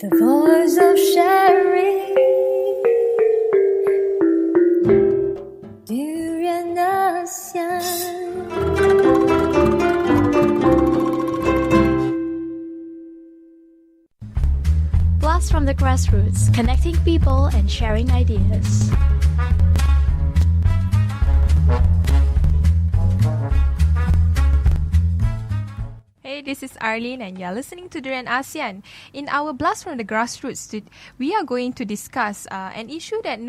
The voice of sharing. Durian ASEAN. Blast from the grassroots, connecting people and sharing ideas. Hey, this is Arlene and you're listening to Durian ASEAN. In our Blast from the Grassroots, we are going to discuss an issue that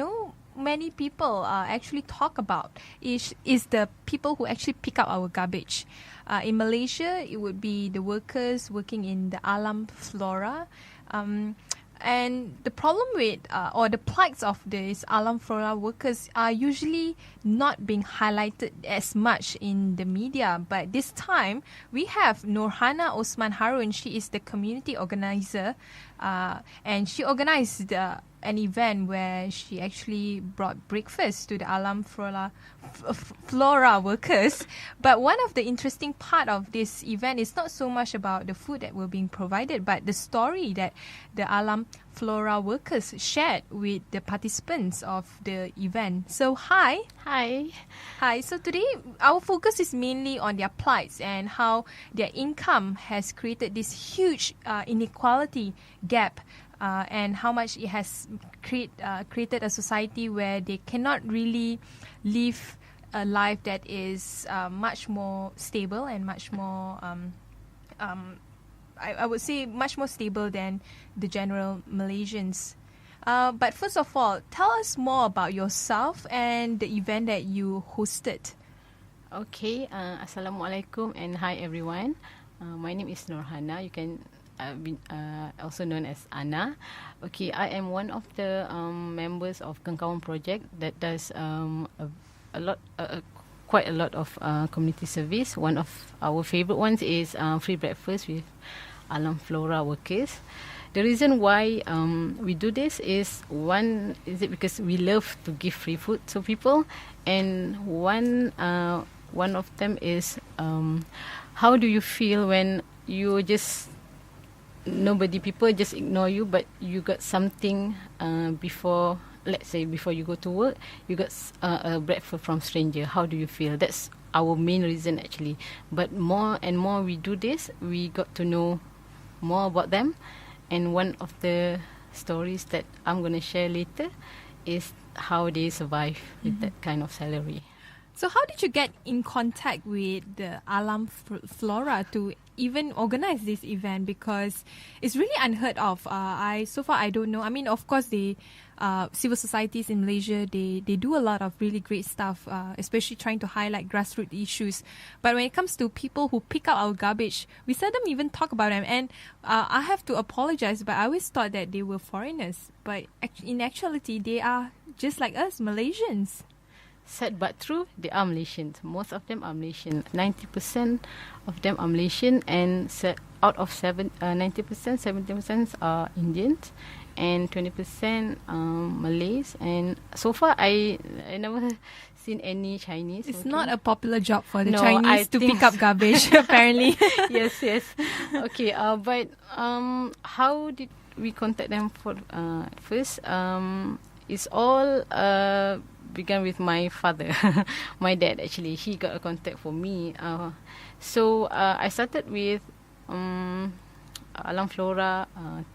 many people actually talk about is the people who actually pick up our garbage. In Malaysia, it would be the workers working in the Alam Flora. And the problem with, or the plights of these Alam Flora workers are usually not being highlighted as much in the media. But this time, we have Norhana Osman Haron. She is the community organizer, and she organized an event where she actually brought breakfast to the Alam Flora workers. But one of the interesting part of this event is not so much about the food that were being provided, but the story that the Alam Flora workers shared with the participants of the event. So hi. So today our focus is mainly on their plights and how their income has created this huge inequality gap. And how much it has created a society where they cannot really live a life that is much more stable and much more, I would say, much more stable than the general Malaysians. But first of all, tell us more about yourself and the event that you hosted. Okay, Assalamualaikum and hi everyone. My name is Norhana. You can also known as Anna. Okay, I am one of the members of Kengkawan project that does quite a lot of community service. One of our favorite ones is free breakfast with Alam Flora workers. The reason why we do this is because we love to give free food to people, and one of them is how do you feel when you just people just ignore you, but you got something before, let's say before you go to work, you got a breakfast from stranger. How do you feel? That's our main reason actually. But more and more we do this, we got to know more about them. And one of the stories that I'm going to share later is how they survive with that kind of salary. So how did you get in contact with the Alam Flora to even organize this event? Because it's really unheard of. So far I don't know. I mean, of course, the civil societies in Malaysia, they do a lot of really great stuff, especially trying to highlight grassroots issues. But when it comes to people who pick up our garbage, we seldom even talk about them. And I have to apologize, but I always thought that they were foreigners. But in actuality, they are just like us, Malaysians. Sad but true, they are Malaysians. Most of them are Malaysian. 90% of them are Malaysian, and out of 90%, 70% are Indians, and 20% Malays. And so far, I never seen any Chinese. It's not a popular job for the Chinese to pick up garbage, apparently. Yes. Okay, but how did we contact them for first? It's all began with my father, my dad actually. He got a contact for me. So I started with Alam Flora,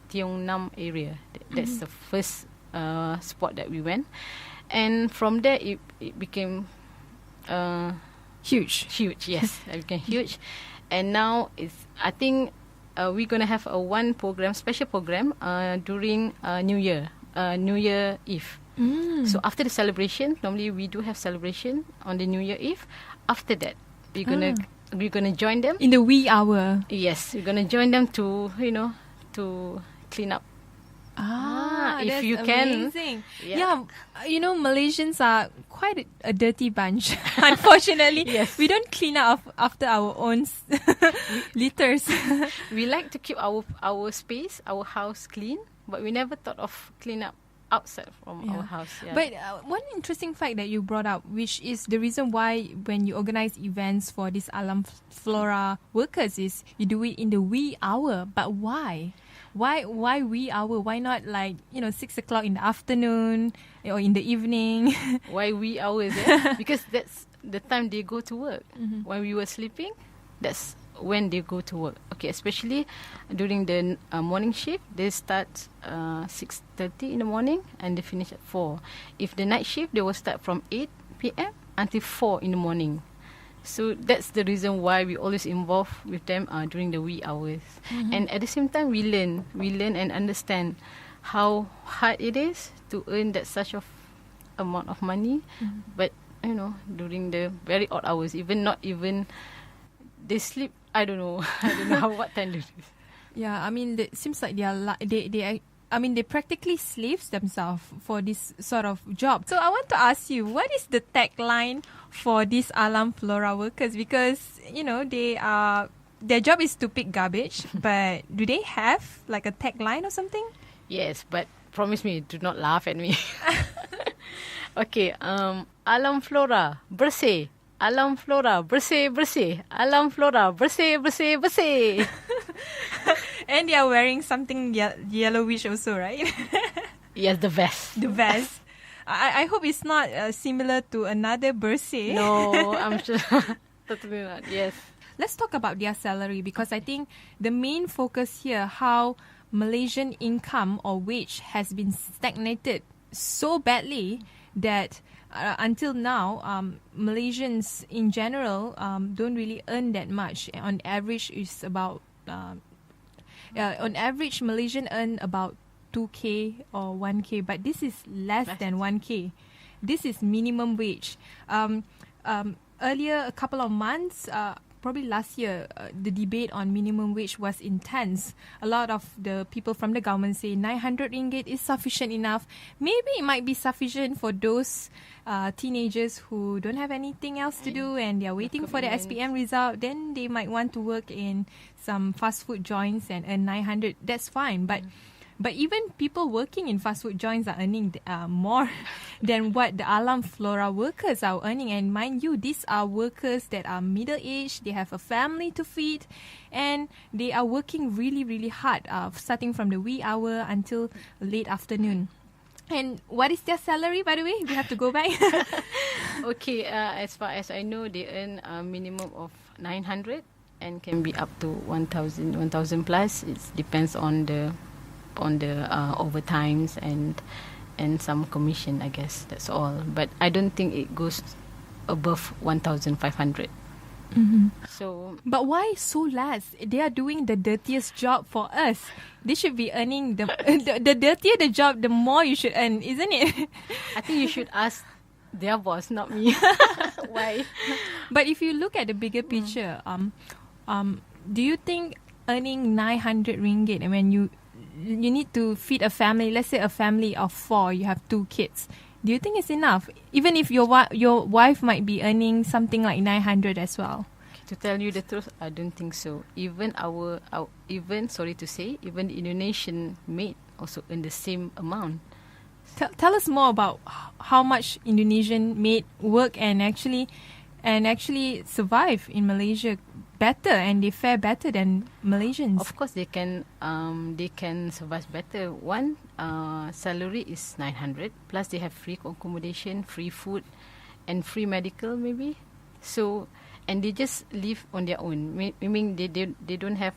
Tiong Nam area. That's the first spot that we went. And from there, it became huge. Yes, it became huge. And now I think we're going to have one special program during New Year Eve. So after the celebration, normally we do have celebration on the New Year Eve. After that, we're gonna join them in the wee hour. Yes, we're gonna join them to clean up. If that's you amazing. Yeah, Malaysians are quite a dirty bunch. Unfortunately, yes. We don't clean up after our own litters. We like to keep our space, our house clean, but we never thought of clean up outside from our house. Yeah. But one interesting fact that you brought up, which is the reason why when you organize events for these Alam Flora workers, is you do it in the wee hour. But why? Why wee hour? Why not 6 o'clock in the afternoon or in the evening? Why wee hours? Eh? Because that's the time they go to work. When we were sleeping, that's when they go to work. Okay, especially during the morning shift, they start 6:30 in the morning and they finish at 4. If the night shift, they will start from 8 p.m. until 4 in the morning. So that's the reason why we always involve with them during the wee hours. And at the same time, we learn and understand how hard it is to earn that such of amount of money. But during the very odd hours, they sleep. I don't know what time it is. Yeah, I mean, it seems like they practically slaves themselves for this sort of job. So I want to ask you, what is the tagline for these Alam Flora workers? Because their job is to pick garbage, but do they have like a tagline or something? Yes, but promise me, do not laugh at me. Okay, Alam Flora bersih. Alam Flora bersih bersih. Alam Flora bersih bersih bersih. And they are wearing something yellowish also, right? Yes, the vest. The vest. I hope it's not similar to another bersih. No, I'm sure. Totally not. Yes. Let's talk about their salary, because I think the main focus here, how Malaysian income or wage has been stagnated so badly that until now, Malaysians in general don't really earn that much. On average, it's about on average, Malaysian earn about 2K or 1K, but this is less than 1K. This is minimum wage. Earlier, a couple of months, probably last year, the debate on minimum wage was intense. A lot of the people from the government say 900 ringgit is sufficient enough. Maybe it might be sufficient for those teenagers who don't have anything else to do and they're waiting for the SPM result. Then they might want to work in some fast food joints and earn 900. That's fine. But even people working in fast food joints are earning more than what the Alam Flora workers are earning. And mind you, these are workers that are middle-aged, they have a family to feed, and they are working really, really hard, starting from the wee hour until late afternoon. And what is their salary, by the way? We have to go back. Okay, as far as I know, they earn a minimum of 900 and can be up to 1,000 plus. It depends on the overtimes and some commission, I guess. That's all. But I don't think it goes above 1,500. So, but why so less? They are doing the dirtiest job for us. They should be earning the dirtier the job, the more you should earn, isn't it? I think you should ask their boss, not me. Why? But if you look at the bigger picture, do you think earning 900 ringgit, and when you need to feed a family, let's say a family of 4, you have 2 kids, do you think it's enough? Even if your wife might be earning something like 900 as well. To tell you the truth, I don't think so. Even even the Indonesian maid also earn the same amount. Tell us more about how much Indonesian maid work and actually survive in Malaysia better, and they fare better than Malaysians. Of course, they can survive better. One salary is 900, plus they have free accommodation, free food, and free medical maybe. So, and they just live on their own. Meaning they don't have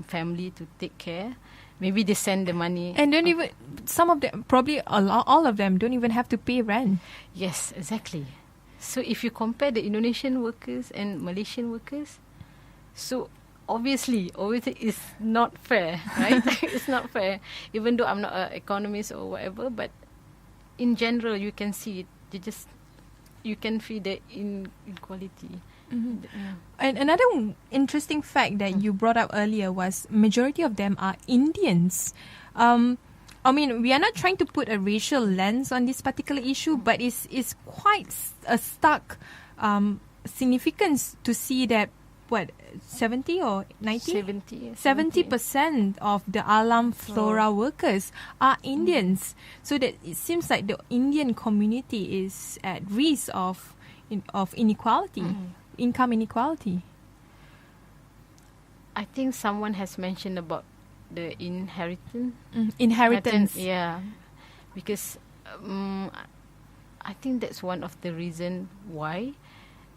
family to take care. Maybe they send the money. And don't even, some of them, probably all of them, don't even have to pay rent. Yes, exactly. So if you compare the Indonesian workers and Malaysian workers, so obviously it's not fair, right? It's not fair. Even though I'm not an economist or whatever, but in general, you can see it. You can feel the inequality. And another interesting fact that you brought up earlier was majority of them are Indians. I mean, we are not trying to put a racial lens on this particular issue, but it's quite a stark significance to see that 70 or 90? 70% of the Alam Flora workers are Indians. So that it seems like the Indian community is at risk of inequality, income inequality. I think someone has mentioned about the inheritance. Inheritance. Yeah, because I think that's one of the reason why,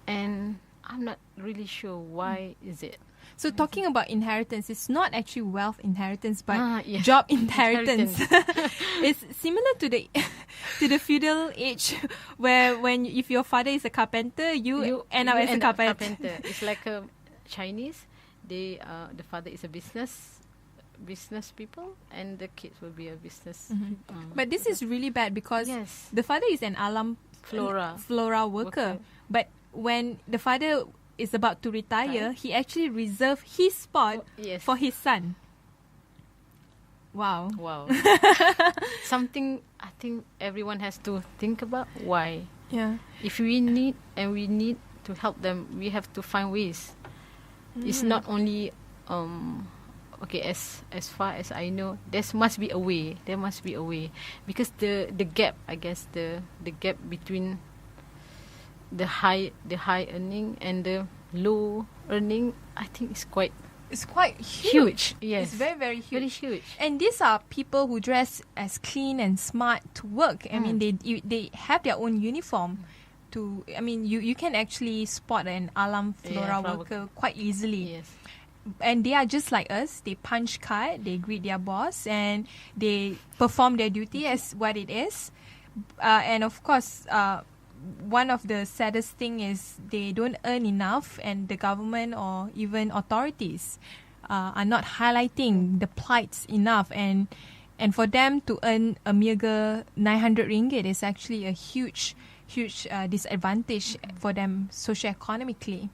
and I'm not really sure why is it. So talking about inheritance, it's not actually wealth inheritance, but yes. job inheritance. It's similar to the feudal age, where if your father is a carpenter, you end up as a carpenter. It's like a Chinese. The father is a business people, and the kids will be a business. But this is really bad because the father is an alam flora worker. But when the father is about to retire, he actually reserved his spot for his son. Wow. Something I think everyone has to think about. Why? Yeah. If we need to help them, we have to find ways. It's not only as far as I know, there must be a way. Because the gap, I guess the gap between the high earning and the low earning, I think is quite huge. Yes, it's very, very huge. Very huge. And these are people who dress as clean and smart to work. I mean, they have their own uniform. You can actually spot an alam flora worker quite easily. Yes. And they are just like us. They punch card, they greet their boss, and they perform their duty as what it is. And of course, one of the saddest thing is they don't earn enough, and the government or even authorities are not highlighting the plights enough. And for them to earn a meager 900 ringgit is actually a huge disadvantage for them socioeconomically.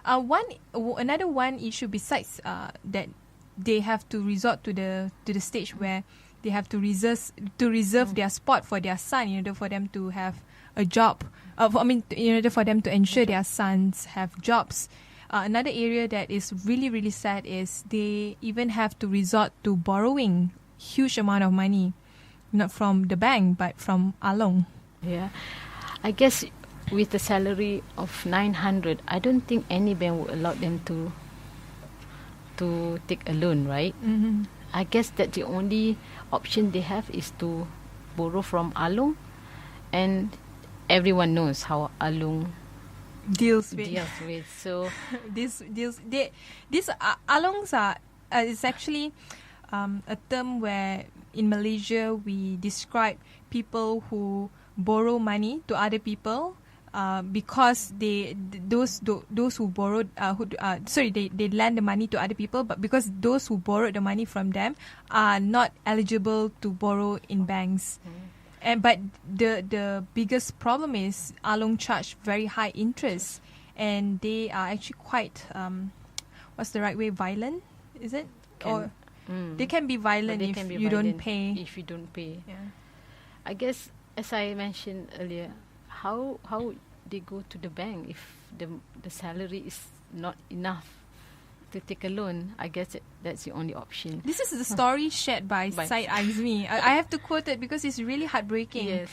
Another one issue besides that they have to resort to the stage where they have to reserve their spot for their son in order for them to have a job. In order for them to ensure their sons have jobs. Another area that is really, really sad is they even have to resort to borrowing huge amount of money, not from the bank but from Along. Yeah, I guess with the salary of 900, I don't think any bank would allow them to take a loan, right? Mm-hmm. I guess that the only option they have is to borrow from Along, and everyone knows how Along deals with. So these Alongs are it's actually a term where in Malaysia we describe people who borrow money to other people because those who borrowed they lend the money to other people, but because those who borrowed the money from them are not eligible to borrow in banks. But the biggest problem is Along charge very high interest, and they are actually quite what's the right way, violent, is it? They can be violent if you don't pay. Yeah. I guess, as I mentioned earlier, how they go to the bank if the salary is not enough to take a loan? I guess that's the only option. This is the story shared by Syed Azmi. I have to quote it because it's really heartbreaking. Yes.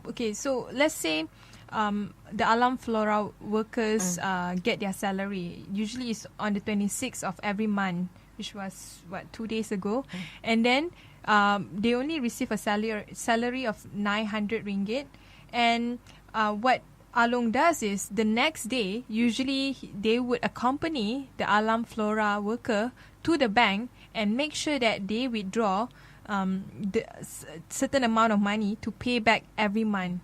Okay, so let's say the Alam Flora workers get their salary. Usually it's on the 26th of every month, which was 2 days ago. And then they only receive a salary of 900 ringgit. And what Along does is the next day, usually they would accompany the Alam Flora worker to the bank and make sure that they withdraw the certain amount of money to pay back every month.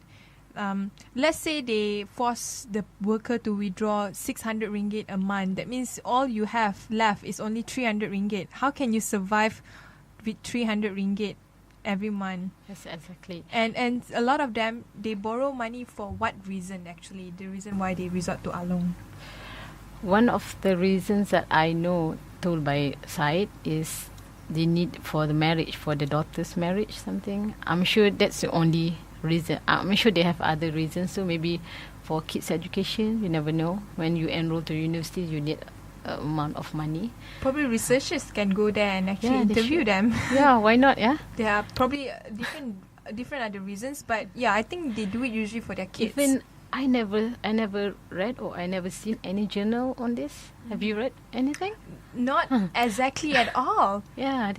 Let's say they force the worker to withdraw 600 ringgit a month. That means all you have left is only 300 ringgit. How can you survive with 300 ringgit every month? Yes, exactly. And a lot of them, they borrow money for what reason actually? The reason why they resort to Along. One of the reasons that I know told by Syed is the need for the marriage, for the daughter's marriage, something. I'm sure that's the only reason. I'm sure they have other reasons. So maybe for kids' education, you never know. When you enroll to university, you need amount of money. Probably researchers can go there and actually interview them. Yeah, why not? Yeah, there are probably different other reasons, but yeah, I think they do it usually for their kids. Even I never read or I never seen any journal on this. Have you read anything? Not exactly at all. Yeah,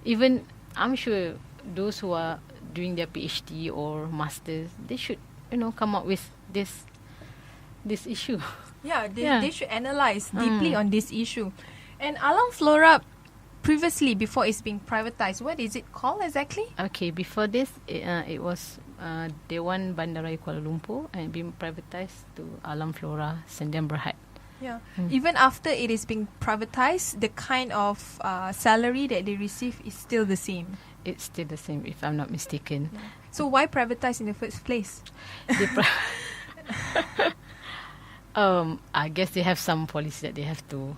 even I'm sure those who are doing their PhD or masters, they should come up with this issue. Yeah, they should analyze deeply on this issue. And Alam Flora, previously, before it's being privatized, what is it called exactly? Okay, before this, it was Dewan Bandaraya Kuala Lumpur and being privatized to Alam Flora Sendian Berhad. Yeah. Even after it is being privatized, the kind of salary that they receive is still the same. It's still the same, if I'm not mistaken. Yeah. So why privatize in the first place? I guess they have some policy that they have to,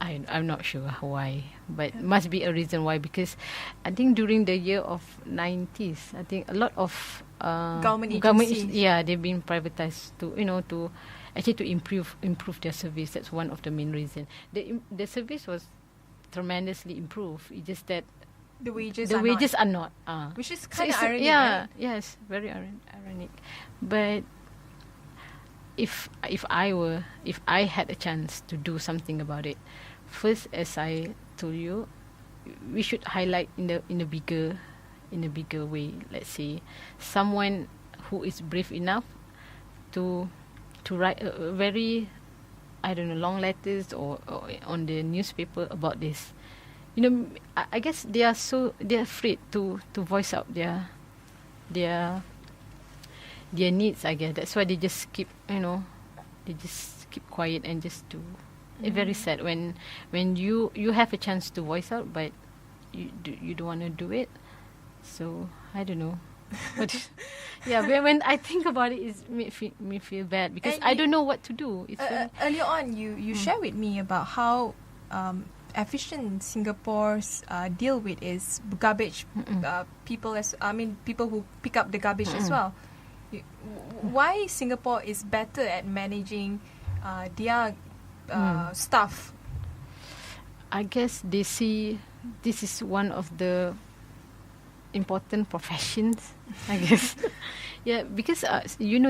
I'm not sure why, but must be a reason why, because I think during the year of 90s, I think a lot of government agencies, they've been privatized to actually to improve their service. That's one of the main reasons. The service was tremendously improved. It's just that the wages are not. Which is kind of ironic, yeah, right? Yes, very ironic. But if I had a chance to do something about it, first, as I told you, we should highlight in a bigger way. Let's say someone who is brave enough to write a very, I don't know, long letters or on the newspaper about this. I guess they're afraid to voice out their needs. I guess that's why they just keep quiet and just do. It's very sad when you have a chance to voice out, but you don't want to do it. So I don't know. But when I think about it, it makes me feel bad because And I don't know what to do. It's earlier on, you shared with me about how efficient Singapore's deal with is garbage. People who pick up the garbage as well. Why Singapore is better at managing their stuff? I guess they see this is one of the important professions, I guess. Yeah, because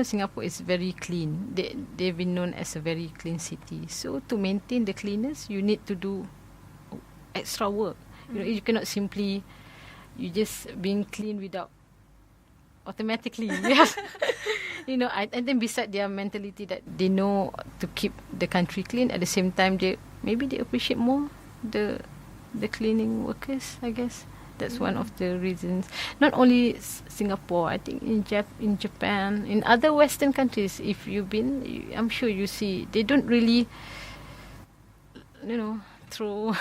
Singapore is very clean. They've been known as a very clean city. So to maintain the cleanness, you need to do extra work. You cannot simply you just being clean without automatically. And then beside their mentality that they know to keep the country clean, at the same time they appreciate more the cleaning workers, I guess. That's one of the reasons. Not only Singapore, I think in Japan, in other Western countries, if you've been, I'm sure you see, they don't really, throw.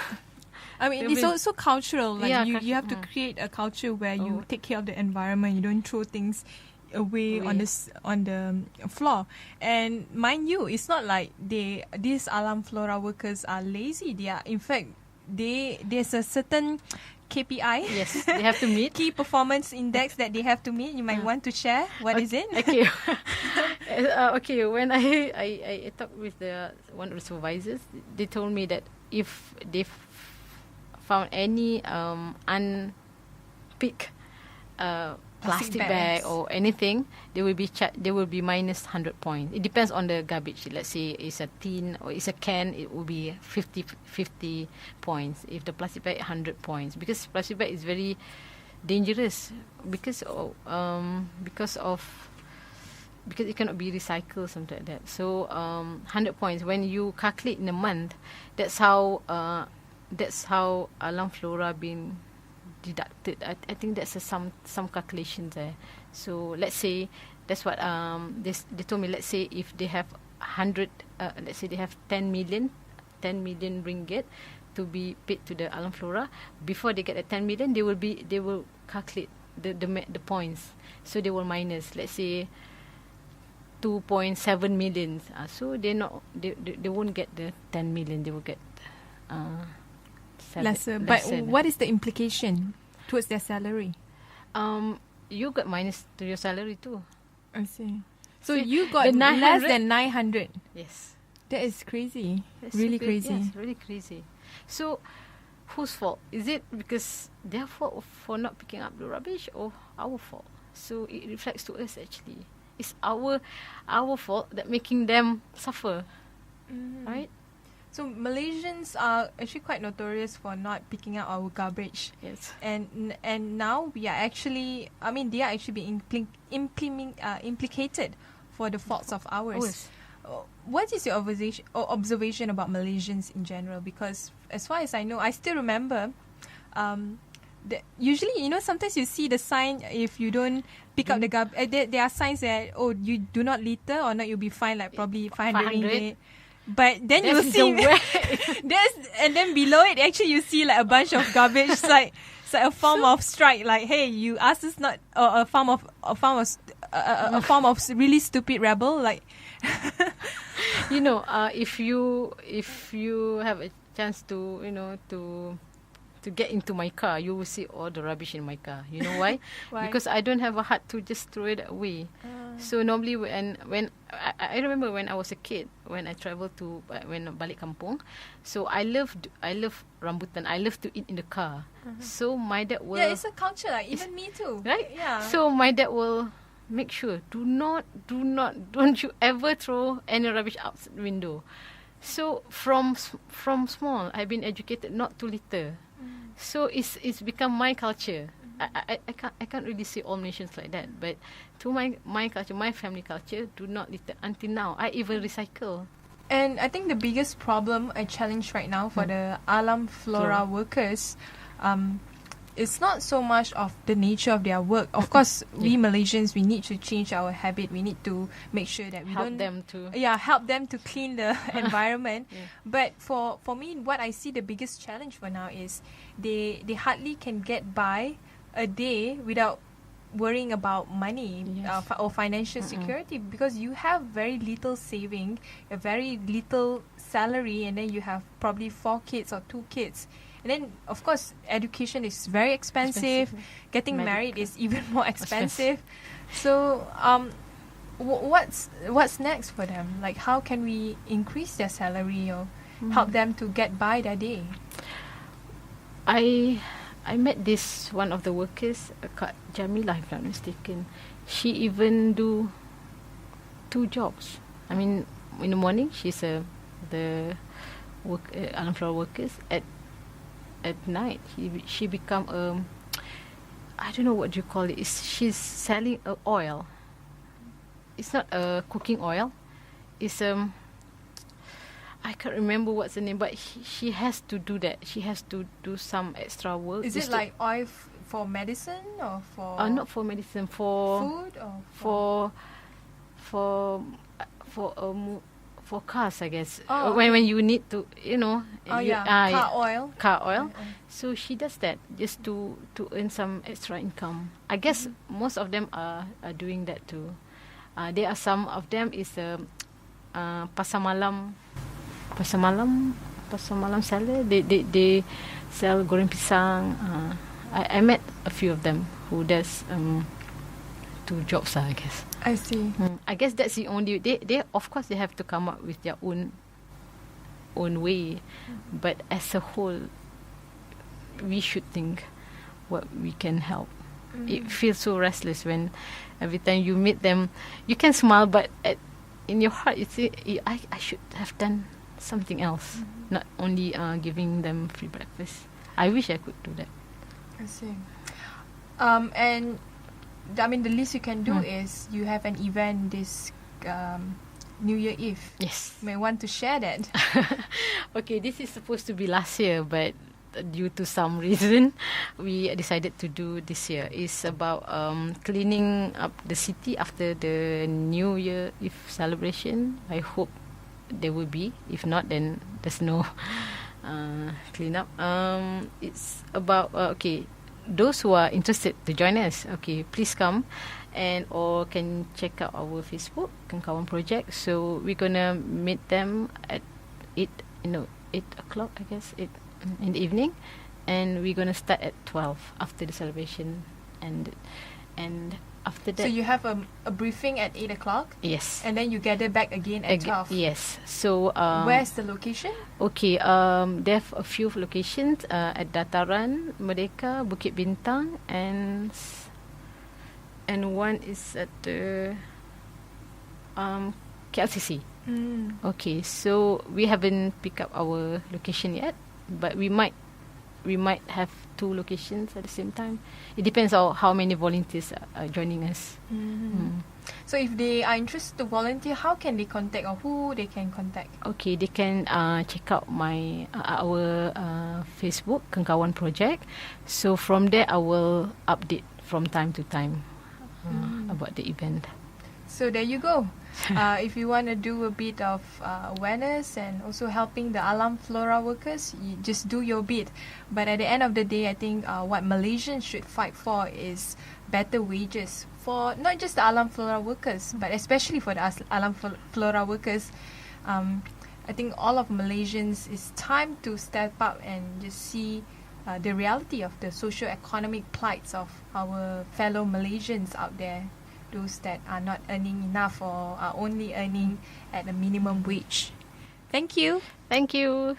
I mean, it's also cultural. Like you have to culture. create a culture where you take care of the environment. You don't throw things away on the floor. And mind you, it's not like these Alam Flora workers are lazy. They are, in fact, there's a certain KPI. Yes, they have to meet. Key performance index that they have to meet. You might want to share. What is it? Okay. Okay. When I talked with one of the supervisors, they told me that if they found any unpicked plastic bag or anything, they will be minus 100 points. It depends on the garbage. Let's say it's a tin or it's a can, it will be 50 points. If the plastic bag, 100 points, because plastic bag is very dangerous because it cannot be recycled, something like that. So 100 points. When you calculate in a month, that's how Alam Flora been deducted. I think that's some calculations there. So let's say that's what they told me. Let's say if they have 100, let's say they have 10 million ringgit to be paid to the Alam Flora. Before they get the 10 million, they will calculate the points. So they will minus, let's say, 2.7 million. So they won't get the 10 million. They will get lesser. But what is the implication towards their salary? You got minus to your salary too. I see. So you got less than 900. Yes. That is crazy. That's really super, crazy. Yes, really crazy. So whose fault? Is it because their fault for not picking up the rubbish or our fault? So it reflects to us actually. it's our fault that making them suffer, right? So Malaysians are actually quite notorious for not picking up our garbage. Yes. And now we are actually, I mean, they are actually being implicated for the faults of ours. What is your observation about Malaysians in general? Because as far as I know, I still remember, usually, sometimes you see the sign if you don't pick up the garbage. There are signs that, you do not litter or not, you'll be fined like probably 500 ringgit. But then you see, and then below it, actually you see like a bunch of garbage. It's like a form of strike. Like, hey, you asked us not, or a form of really stupid rebel. Like, if you have a chance to to get into my car, you will see all the rubbish in my car. You know why? Why? Because I don't have a heart to just throw it away. So normally when I remember when I was a kid, when I traveled to when balik kampung, so I love rambutan. I love to eat in the car. So my dad will. Yeah, it's a culture. Like, even me too. Right? Yeah. So my dad will make sure don't you ever throw any rubbish out the window. So from small, I've been educated not to litter. So it's become my culture. I can't really say all nations like that, but to my culture, my family culture, do not litter. Until now, I even recycle. And I think the biggest problem, a challenge right now for the Alam Flora workers, it's not so much of the nature of their work. Of course, we Malaysians, we need to change our habit. We need to make sure that we help them to clean the environment. But for me, what I see the biggest challenge for now is they hardly can get by a day without worrying about money or financial security, because you have very little saving, a very little salary, and then you have probably 4 kids or 2 kids. And then, of course, education is very expensive. Getting married is even more expensive. So, what's next for them? Like, how can we increase their salary or help them to get by their day? I met this one of the workers, Kak Jamila, if I'm not mistaken. She even do 2 jobs. I mean, in the morning, she's the Alam Flora workers. At night, she become I don't know what you call it. She's selling oil. It's not a cooking oil. It's I can't remember what's the name, but she has to do that. She has to do some extra work. Is it like oil for medicine or for? Not for medicine. For food or for cars, I guess. Oh, when you need to, car oil. So she does that just to earn some extra income. I guess most of them are doing that too. There are some of them is pasar malam seller. They sell goreng pisang. I met a few of them who does 2 jobs, I guess. I see. I guess that's the only. They of course they have to come up with their own way, but as a whole, we should think what we can help. It feels so restless when every time you meet them, you can smile, but in your heart, you say, I should have done something else, not only giving them free breakfast. I wish I could do that. I see. And I mean, the least you can do is you have an event this New Year Eve. Yes. You may want to share that. Okay, this is supposed to be last year, but due to some reason, we decided to do this year. It's about cleaning up the city after the New Year Eve celebration. I hope there will be. If not, then there's no clean up. It's about those who are interested to join us, please come or can check out our Facebook, Kawan Project. So we're gonna meet them at 8 o'clock, I guess, 8 in the evening, and we're gonna start at 12 after the celebration, and after that. So you have a briefing at 8 o'clock. Yes. And then you gather back again at 12. Yes. So where's the location? Okay. There are a few locations at Dataran, Merdeka, Bukit Bintang, and one is at the KLCC. Okay, so we haven't picked up our location yet, but we might have 2 locations at the same time. It depends on how many volunteers are joining us. So if they are interested to volunteer, how can they contact or who they can contact? Okay, they can check out our Facebook Kengkawan Project. So from there, I will update from time to time about the event. So there you go. If you want to do a bit of awareness and also helping the Alam Flora workers, you just do your bit. But at the end of the day, I think what Malaysians should fight for is better wages for not just the Alam Flora workers, but especially for the Alam Flora workers. I think all of Malaysians, it's time to step up and just see the reality of the socio-economic plights of our fellow Malaysians out there. Those that are not earning enough or are only earning at a minimum wage. Thank you. Thank you.